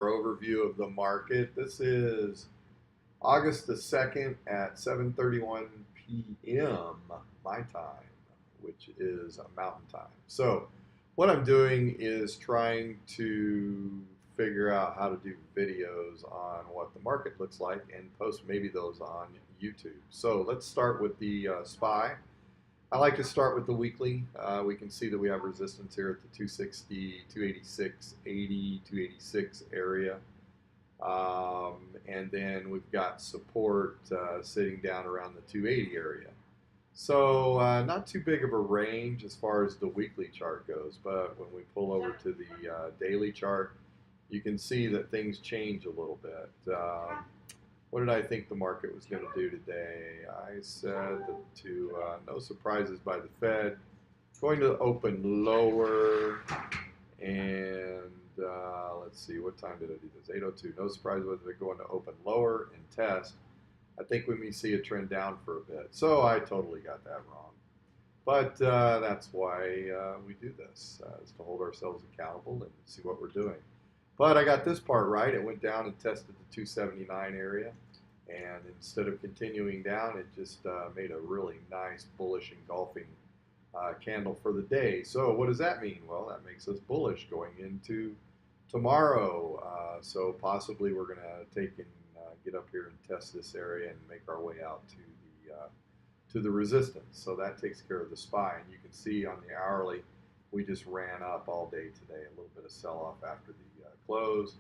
Overview of the market. This is August the 2nd at 7:31 p.m. my time, which is Mountain Time. So, what I'm doing is trying to figure out how to do videos on what the market looks like and post maybe those on YouTube. So, let's start with the SPY. I like to start with the weekly. We can see that we have resistance here at the 260, 286, 80, 286 area. And then we've got support sitting down around the 280 area. So not too big of a range as far as the weekly chart goes, but when we pull over to the daily chart, you can see that things change a little bit. What did I think the market was going to do today? I said that no surprises by the Fed, going to open lower, and let's see, what time did I do this? 8:02. No surprise whether they're going to open lower and test. I think we may see a trend down for a bit. So I totally got that wrong. But that's why we do this, is to hold ourselves accountable and see what we're doing. But I got this part right. It went down and tested the 279 area. And instead of continuing down, it just made a really nice bullish engulfing candle for the day. So what does that mean? Well, that makes us bullish going into tomorrow. So possibly we're going to take and get up here and test this area and make our way out to the resistance. So that takes care of the SPY. And you can see on the hourly, we just ran up all day today. A little bit of sell-off after the close.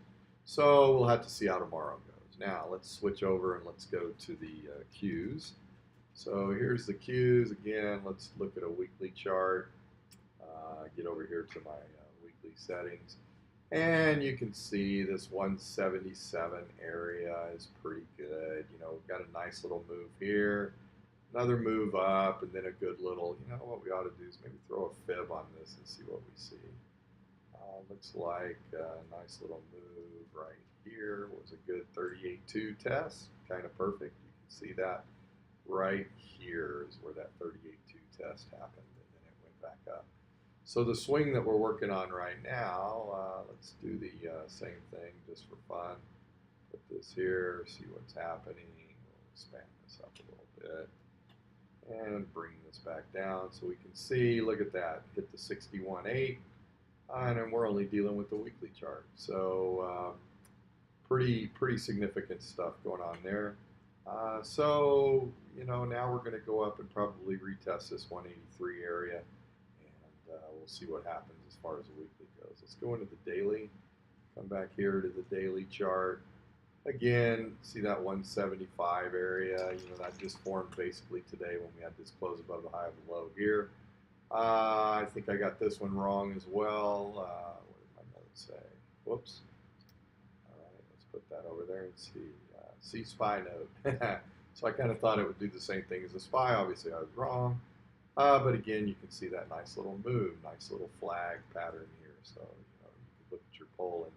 So we'll have to see how tomorrow goes. Now let's switch over and let's go to the Qs. So here's the Qs again. Let's look at a weekly chart. Get over here to my weekly settings. And you can see this 177 area is pretty good. You know, we've got a nice little move here. Another move up, and then a good little, you know, what we ought to do is maybe throw a fib on this and see what we see. Looks like a nice little move right here. Was a good 38.2 test, kind of perfect. You can see that right here is where that 38.2 test happened, and then it went back up. So the swing that we're working on right now, let's do the same thing just for fun. Put this here, see what's happening. We'll expand this up a little bit and bring this back down so we can see, look at that, hit the 61.8. And then we're only dealing with the weekly chart. So pretty significant stuff going on there. So, you know, now we're going to go up and probably retest this 183 area, and we'll see what happens as far as the weekly goes. Let's go into the daily, come back here to the daily chart. Again, see that 175 area, you know, that just formed basically today when we had this close above the high of the low here. I think I got this one wrong as well. What did my notes say? Whoops. All right, let's put that over there and see SPY node. So I kind of thought it would do the same thing as the SPY. Obviously, I was wrong. But again, you can see that nice little move, nice little flag pattern here. So you know, you can look at your pole and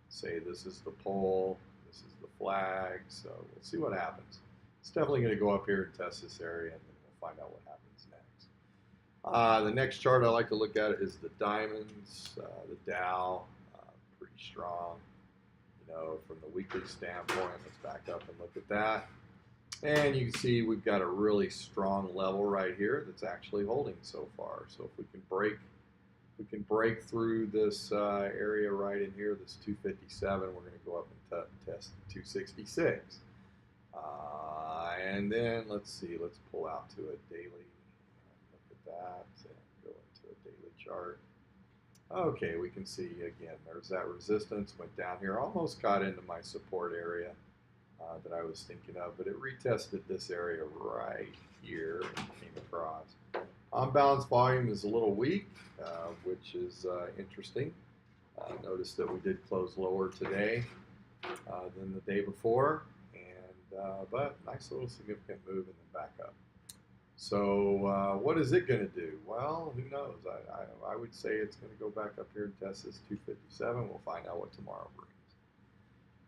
say this is the pole, this is the flag. So we'll see what happens. It's definitely going to go up here and test this area, and then we'll find out what happens next. The next chart I like to look at is the diamonds, the Dow, pretty strong. You know, from the weekly standpoint, let's back up and look at that. And you can see we've got a really strong level right here that's actually holding so far. So if we can break through this area right in here, this 257, we're going to go up and test 266. And then let's see, let's pull out to a daily. Look at that and go into a daily chart. Okay, we can see again, there's that resistance, went down here, almost got into my support area that I was thinking of, but it retested this area right here and came across. On-balance volume is a little weak, which is interesting. Notice that we did close lower today than the day before, and but nice little significant move and then back up. So what is it going to do? Well, who knows? I would say it's going to go back up here and test this 257. We'll find out what tomorrow brings.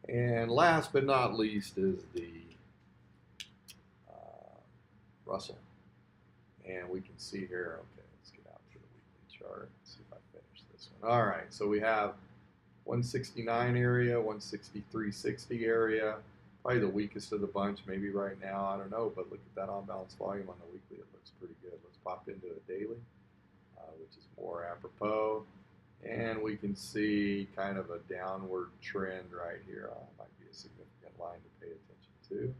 And last but not least is the Russell. And we can see here, okay, let's get out to the weekly chart. Let's see if I finish this one. All right, so we have 169 area, 163.60 area, probably the weakest of the bunch maybe right now, I don't know, but look at that on-balance volume on the weekly, it looks pretty good. Let's pop into a daily, which is more apropos, and we can see kind of a downward trend right here. Might be a significant line to pay attention to.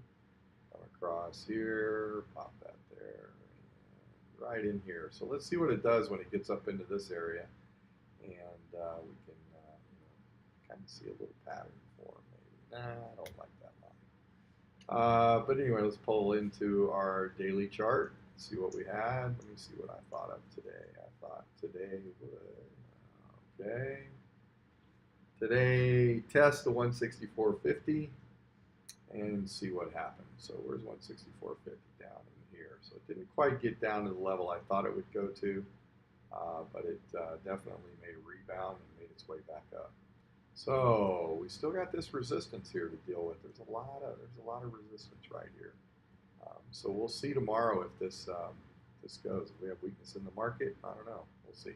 Come across here, pop that there, and right in here. So let's see what it does when it gets up into this area, and we can kind of see a little pattern form. Maybe. Nah, I don't like that line. But anyway, let's pull into our daily chart. See what we had. Let me see what I thought of today. I thought today would, okay. Today, test the 164.50 and see what happens. So where's 164.50? Down in here. So it didn't quite get down to the level I thought it would go to, but it definitely made a rebound and made its way back up. So we still got this resistance here to deal with. There's a lot of resistance right here. So we'll see tomorrow if this goes. If we have weakness in the market, I don't know. We'll see.